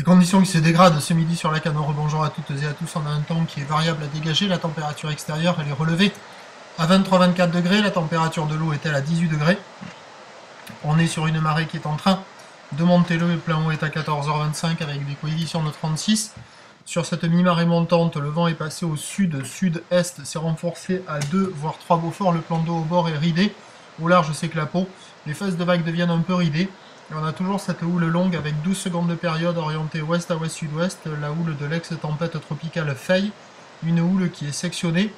Conditions qui se dégradent ce midi sur la Canore. Bonjour à toutes et à tous. On a un temps qui est variable à dégager. La température extérieure elle est relevée à 23-24 degrés. La température de l'eau est-elle à 18 degrés. On est sur une marée qui est en train de monter. Le plein eau est à 14h25 avec des coefficients de 36. Sur cette mi-marée montante, le vent est passé au sud-sud-est. C'est renforcé à 2 voire 3 Beaufort. Le plan d'eau au bord est ridé. Au large c'est clapot. Les faces de vagues deviennent un peu ridées. Et on a toujours cette houle longue avec 12 secondes de période orientée ouest à ouest-sud-ouest, la houle de l'ex-tempête tropicale Faye, une houle qui est sectionnée,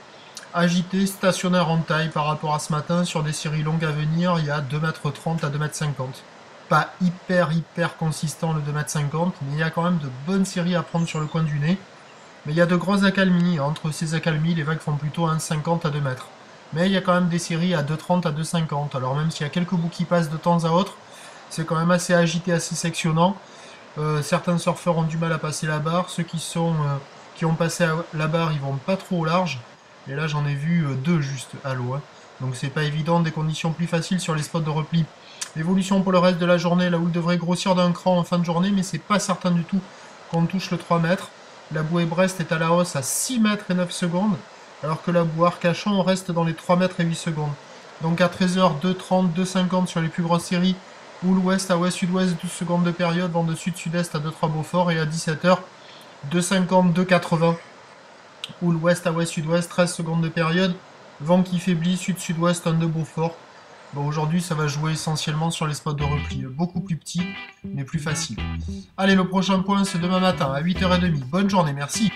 agitée, stationnaire en taille par rapport à ce matin. Sur des séries longues à venir, il y a 2,30 m à 2,50 m. Pas hyper consistant le 2,50 m, mais il y a quand même de bonnes séries à prendre sur le coin du nez. Mais il y a de grosses accalmies, entre ces accalmies, les vagues font plutôt 1,50 à 2 mètres. Mais il y a quand même des séries à 2,30 à 2,50, alors même s'il y a quelques bouts qui passent de temps à autre, c'est quand même assez agité, assez sectionnant. Certains surfeurs ont du mal à passer la barre. Ceux qui ont passé la barre, ils vont pas trop au large. Et là, j'en ai vu 2 juste à l'eau. Donc c'est pas évident, des conditions plus faciles sur les spots de repli. L'évolution pour le reste de la journée, la houle devrait grossir d'un cran en fin de journée, mais c'est pas certain du tout qu'on touche le 3 mètres. La bouée Brest est à la hausse à 6 mètres et 9 secondes, alors que la bouée Arcachon reste dans les 3 mètres et 8 secondes. Donc à 13h, 2,30, 2,50 sur les plus grosses séries. Houle ouest à ouest-sud-ouest, 12 secondes de période, vent de sud-sud-est à 2-3 Beaufort, et à 17h, 2,50, 2,80. Houle ouest à ouest-sud-ouest, 13 secondes de période, vent qui faiblit, sud-sud-ouest, 1 de Beaufort. Bon, aujourd'hui, ça va jouer essentiellement sur les spots de repli, beaucoup plus petits, mais plus faciles. Allez, le prochain point, c'est demain matin, à 8h30. Bonne journée, merci.